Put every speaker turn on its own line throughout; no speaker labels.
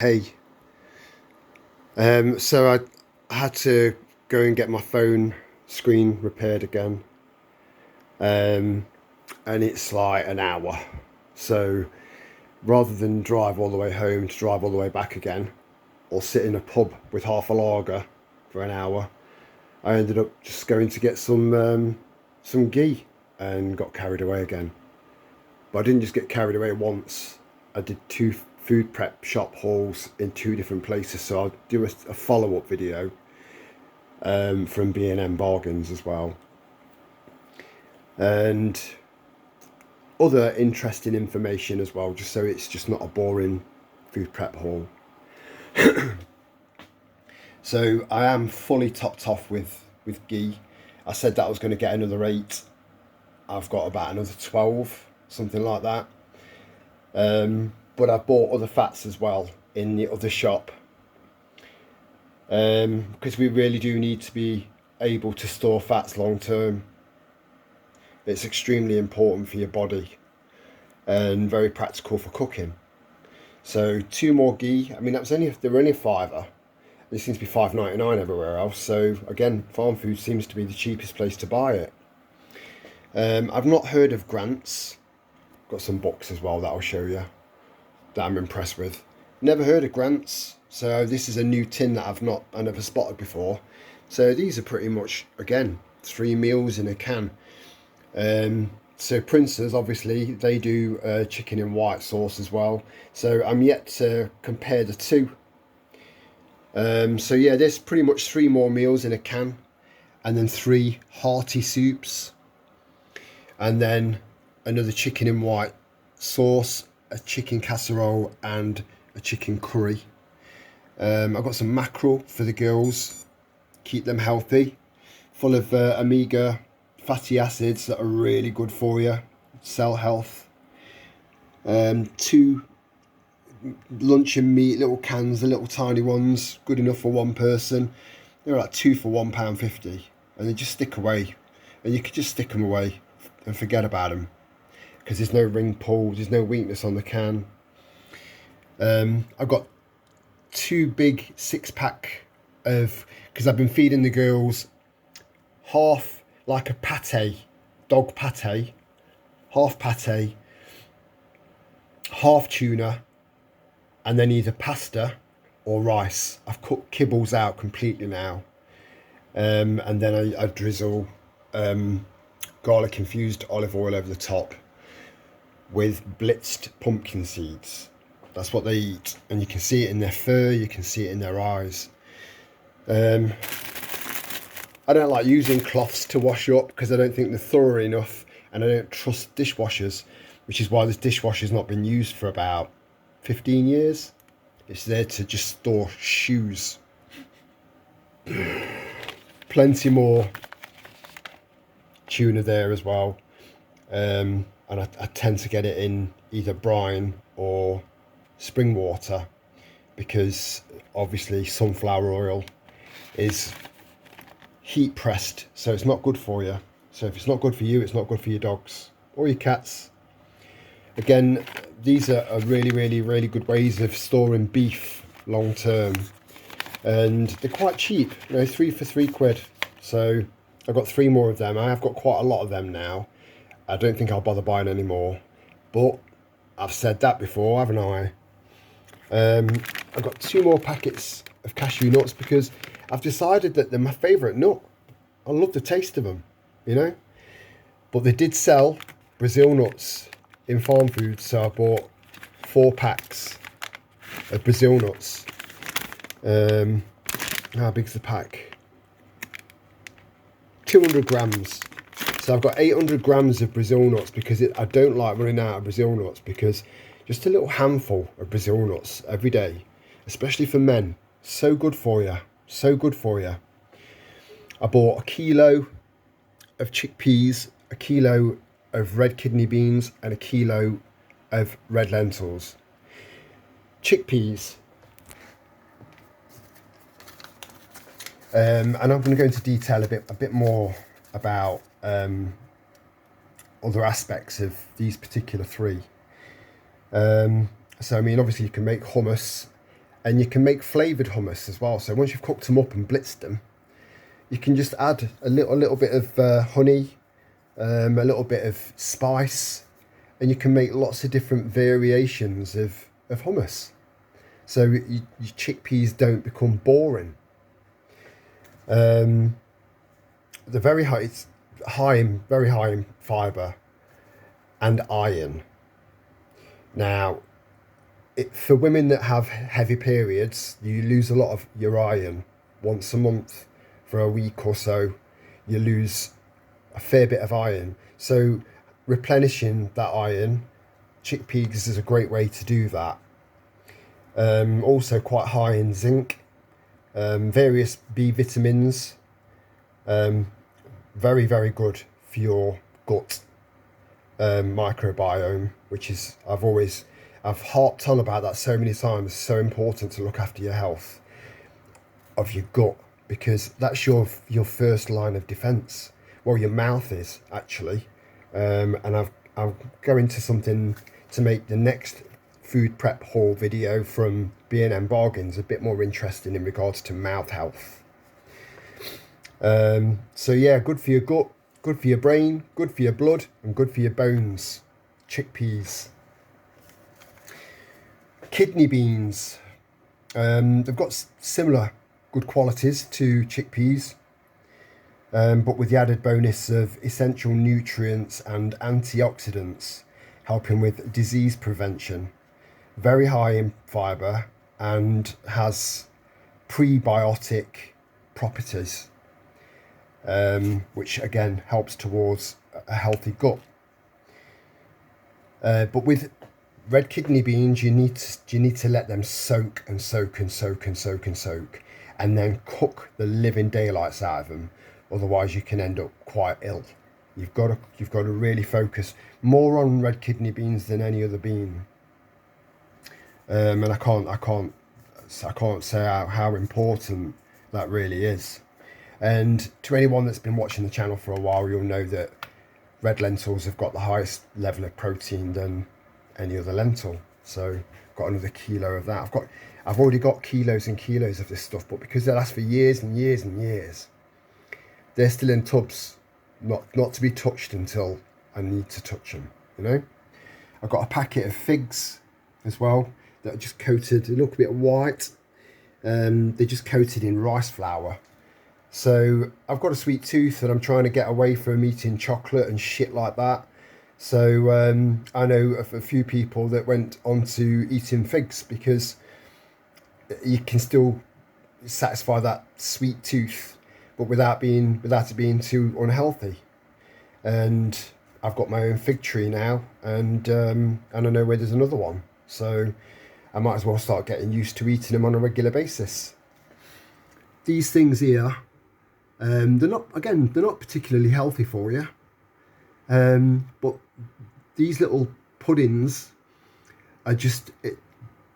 Hey, so I had to go and get my phone screen repaired again, um, and it's like an hour. So rather than drive all the way home to drive all the way back again, or sit in a pub with half a lager for an hour, I ended up just going to get some ghee and got carried away again. But I didn't just get carried away once. I did two food prep shop hauls in two different places, so I'll do a follow-up video from B&M Bargains as well, and other interesting information as well, just so it's just not a boring food prep haul. So I am fully topped off with ghee. I said that I was going to get another 8. I've got about another 12, something like that. But I bought other fats as well in the other shop, because we really do need to be able to store fats long term. It's extremely important for your body and very practical for cooking. So 2 more ghee. I mean, they were only a fiver. It seems to be £5.99 everywhere else. So again, Farmfoods seems to be the cheapest place to buy it. I've not heard of Grant's. Got some books as well that I'll show you that I'm impressed with. Never heard of Grant's. So this is a new tin that I never spotted before. So these are pretty much, again, 3 meals in a can. So Prince's, obviously, they do chicken and white sauce as well. So I'm yet to compare the two. So yeah, there's pretty much 3 more meals in a can, and then 3 hearty soups, and then another chicken and white sauce, a chicken casserole, and a chicken curry. I've got some mackerel for the girls, keep them healthy, full of omega fatty acids that are really good for you, cell health. 2 luncheon meat, little cans, the little tiny ones, good enough for one person. They're like 2 for £1.50, and they just stick away, and you could just stick them away and forget about them because there's no ring pull, there's no weakness on the can. I've got 2 big 6-pack of, because I've been feeding the girls half like a pate, dog pate, half pate, half tuna, and then either pasta or rice. I've cut kibbles out completely now, and then I drizzle garlic infused olive oil over the top with blitzed pumpkin seeds. That's what they eat, and you can see it in their fur, you can see it in their eyes. I don't like using cloths to wash up because I don't think they're thorough enough, and I don't trust dishwashers, which is why this dishwasher's not been used for about 15 years. It's there to just store shoes. Plenty more tuna there as well. And I tend to get it in either brine or spring water, because obviously sunflower oil is heat pressed, so it's not good for you. So if it's not good for you, it's not good for your dogs or your cats. Again, these are really good ways of storing beef long term, and they're quite cheap, 3 for £3. So I've got 3 more of them. I have got quite a lot of them now. I don't think I'll bother buying any more, but I've said that before, haven't I? I've got 2 more packets of cashew nuts because I've decided that they're my favourite nut. I love the taste of them, but they did sell Brazil nuts in Farmfoods, so I bought 4 packs of Brazil nuts. How big's the pack? 200 grams. So I've got 800 grams of Brazil nuts because I don't like running out of Brazil nuts, because just a little handful of Brazil nuts every day, especially for men, so good for you, so good for you. I bought 1 kilo of chickpeas, 1 kilo of red kidney beans, and 1 kilo of red lentils. Chickpeas, and I'm going to go into detail a bit more about other aspects of these particular 3. So I mean, obviously you can make hummus, And you can make flavoured hummus as well. So once you've cooked them up and blitzed them, you can just add a little bit of honey, a little bit of spice, and you can make lots of different variations of hummus. So your chickpeas don't become boring. They're very high. It's very high in fibre and iron. Now, for women that have heavy periods, you lose a lot of your iron once a month. For a week or so, you lose a fair bit of iron. So replenishing that iron, chickpeas is a great way to do that. Also quite high in zinc, various B vitamins, very, very good for your gut microbiome, which is, I've harped on about that so many times. It's so important to look after your health of your gut, because that's your first line of defense. Well, your mouth is actually, and I'll go into something to make the next food prep haul video from B&M Bargains a bit more interesting in regards to mouth health. So yeah, good for your gut, good for your brain, good for your blood, and good for your bones. Chickpeas. Kidney beans. They've got similar good qualities to chickpeas, but with the added bonus of essential nutrients and antioxidants, helping with disease prevention. Very high in fibre and has prebiotic properties, which again helps towards a healthy gut. But with red kidney beans, you need to let them soak and soak and soak and soak and soak, and then cook the living daylights out of them. Otherwise, you can end up quite ill. You've got to really focus more on red kidney beans than any other bean. And I can't say how important that really is. And to anyone that's been watching the channel for a while, you'll know that red lentils have got the highest level of protein than any other lentil. So I've got another kilo of that. I've already got kilos and kilos of this stuff, but because they last for years and years and years, they're still in tubs, not to be touched until I need to touch them, you know. I've got a packet of figs as well that are just coated, they look a bit white, they're just coated in rice flour. So I've got a sweet tooth and I'm trying to get away from eating chocolate and shit like that. So I know of a few people that went on to eating figs because you can still satisfy that sweet tooth, but without it being too unhealthy. And I've got my own fig tree now, and I know where there's another one. So I might as well start getting used to eating them on a regular basis. These things here, they're not particularly healthy for you. But these little puddings are just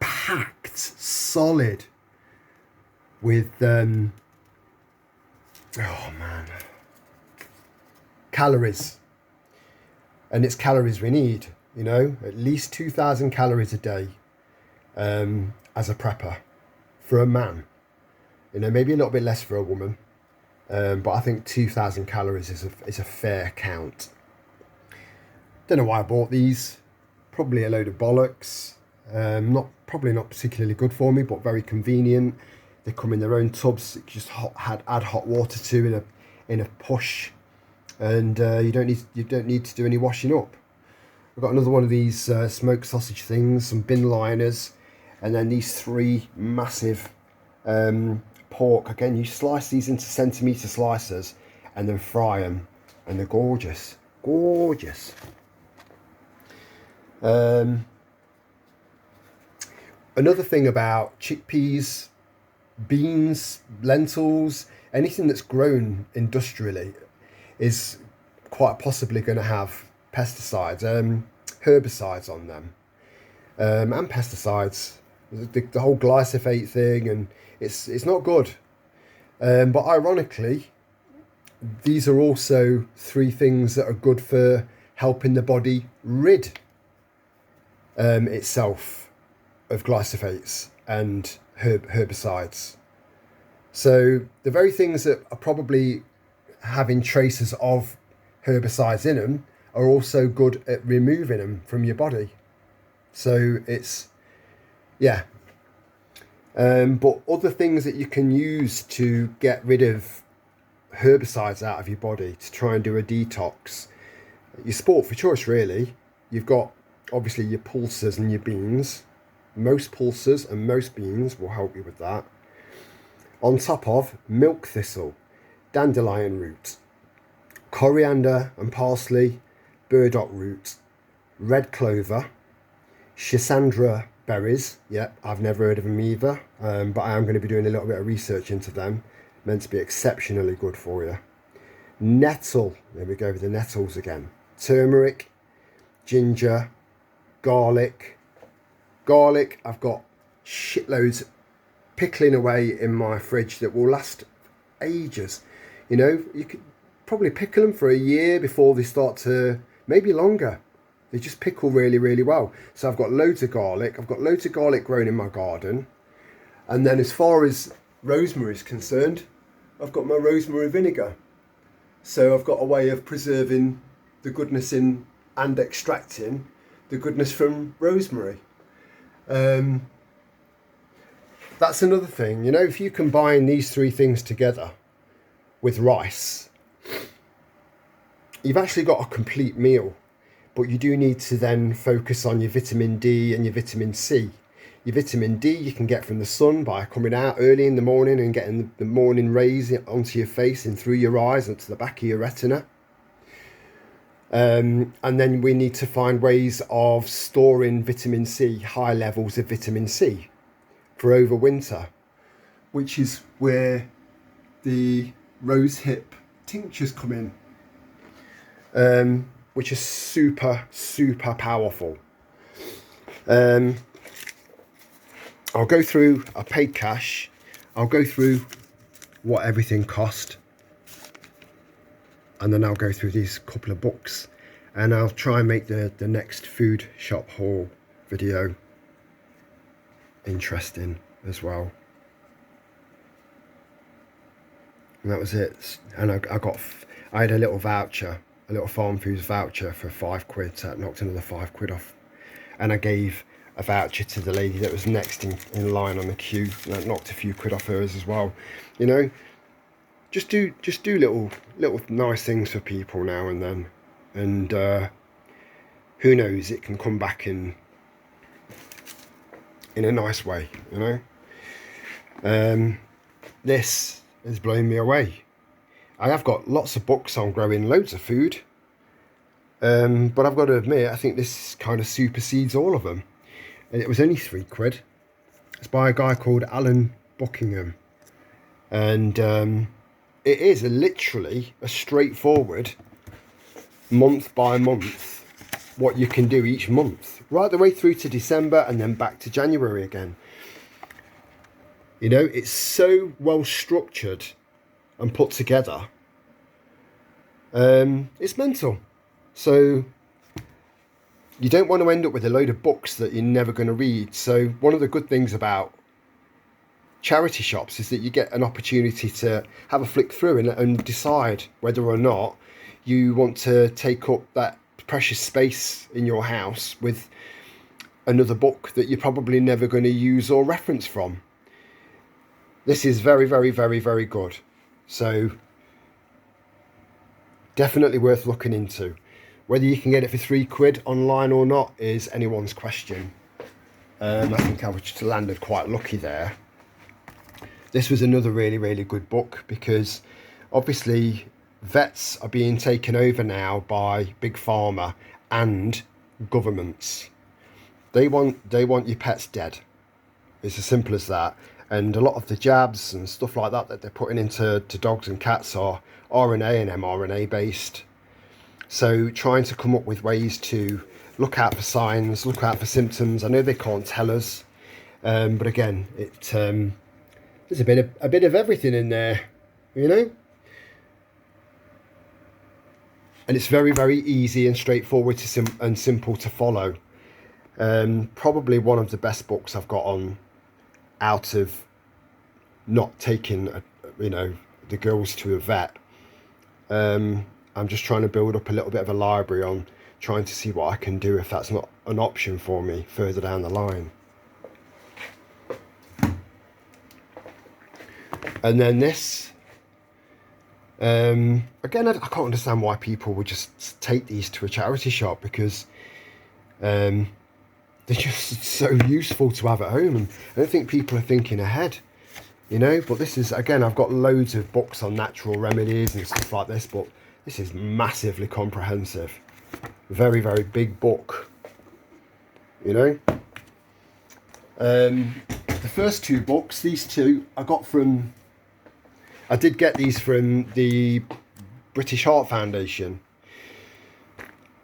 packed solid with calories, and it's calories we need, you know, at least 2,000 calories a day as a prepper for a man, you know, maybe a little bit less for a woman, but I think 2,000 calories is a fair count. Don't know why I bought these. Probably a load of bollocks. Probably not particularly good for me, but very convenient. They come in their own tubs. You just add hot water to in a push, and you don't need to do any washing up. I've got another one of these smoked sausage things, some bin liners, and then these 3 massive pork. Again, you slice these into centimetre slices and then fry them, and they're gorgeous. Another thing about chickpeas, beans, lentils, anything that's grown industrially is quite possibly going to have pesticides, herbicides on them, and pesticides, the whole glyphosate thing, and it's not good. But ironically, these are also 3 things that are good for helping the body rid itself of glyphosates and herbicides. So the very things that are probably having traces of herbicides in them are also good at removing them from your body. So it's, yeah. But other things that you can use to get rid of herbicides out of your body to try and do a detox, your sport for choice really. You've got obviously your pulses and your beans. Most pulses and most beans will help you with that. On top of milk thistle, dandelion root, coriander and parsley, burdock root, red clover, schisandra berries. Yep, I've never heard of them either, but I am going to be doing a little bit of research into them. Meant to be exceptionally good for you. Nettle, there we go with the nettles again. Turmeric, ginger, garlic. Garlic, I've got shitloads pickling away in my fridge that will last ages. You know, you could probably pickle them for a year before they start to, maybe longer. They just pickle really, really well. So I've got loads of garlic. I've got loads of garlic grown in my garden. And then as far as rosemary is concerned, I've got my rosemary vinegar. So I've got a way of preserving the goodness in and extracting the goodness from rosemary. That's another thing, you know, if you combine these three things together with rice, you've actually got a complete meal. But you do need to then focus on your vitamin D and your vitamin C. Your vitamin D you can get from the sun by coming out early in the morning and getting the morning rays onto your face and through your eyes and to the back of your retina. And then we need to find ways of storing vitamin C, high levels of vitamin C for over winter, which is where the rosehip tinctures come in, which is super, super powerful. I'll go through, I paid cash, I'll go through what everything cost, and then I'll go through these couple of books, and I'll try and make the next food shop haul video interesting as well. And that was it. And I had a little voucher, a little Farmfoods voucher for £5, so that knocked another £5 off. And I gave a voucher to the lady that was next in line on the queue, and that knocked a few quid off hers as well. You know, just do little nice things for people now and then, and who knows, it can come back in a nice way, you know. This has blown me away. I have got lots of books on growing loads of food, but I've got to admit, I think this kind of supersedes all of them. And it was only £3. It's by a guy called Alan Buckingham, and it is literally a straightforward month by month what you can do each month, right the way through to December and then back to January again. You know, it's so well structured and put together. It's mental. So you don't want to end up with a load of books that you're never going to read. So one of the good things about charity shops is that you get an opportunity to have a flick through and decide whether or not you want to take up that precious space in your house with another book that you're probably never going to use or reference from. This is very, very, very, very good. So definitely worth looking into. Whether you can get it for £3 online or not is anyone's question. I think I was just landed quite lucky there. This was another really, really good book, because obviously vets are being taken over now by Big Pharma and governments. They want your pets dead. It's as simple as that. And a lot of the jabs and stuff like that they're putting into dogs and cats are RNA and mRNA based. So trying to come up with ways to look out for signs, look out for symptoms. I know they can't tell us, but again, there's a bit of everything in there, you know. And it's very, very easy and straightforward and simple to follow. Probably one of the best books I've got on out of not taking the girls to a vet. I'm just trying to build up a little bit of a library on trying to see what I can do if that's not an option for me further down the line. And then this, again, I can't understand why people would just take these to a charity shop, because they're just so useful to have at home, and I don't think people are thinking ahead, but this is, again, I've got loads of books on natural remedies and stuff like this, but this is massively comprehensive, very, very big book, The first two books, these two, I did get these from the British Heart Foundation.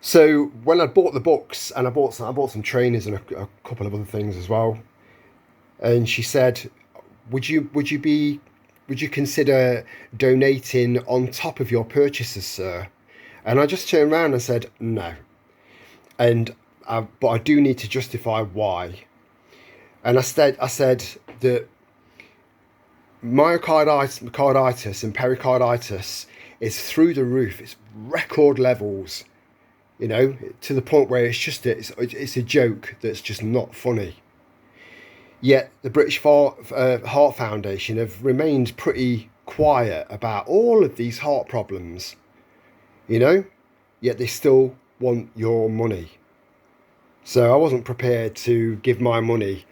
So when I bought the books, and I bought some trainers and a couple of other things as well, and she said, would you consider donating on top of your purchases, sir? And I just turned around and said no, but I do need to justify why. And I said that myocarditis and pericarditis is through the roof. It's record levels, to the point where it's a joke that's just not funny. Yet the British Heart Foundation have remained pretty quiet about all of these heart problems, yet they still want your money. So I wasn't prepared to give my money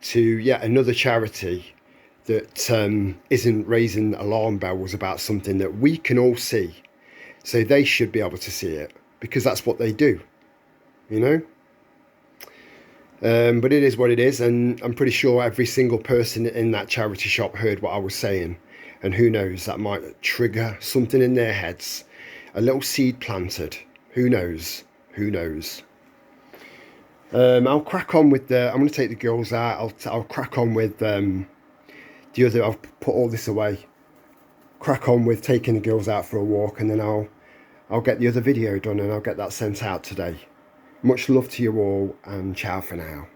to yet another charity that isn't raising alarm bells about something that we can all see. So they should be able to see it, because that's what they do, But it is what it is, and I'm pretty sure every single person in that charity shop heard what I was saying, and who knows, that might trigger something in their heads, a little seed planted. Who knows? I'll crack on with I'm going to take the girls out. I'll crack on with the other. I'll put all this away. Crack on with taking the girls out for a walk, and then I'll get the other video done, and I'll get that sent out today. Much love to you all, and ciao for now.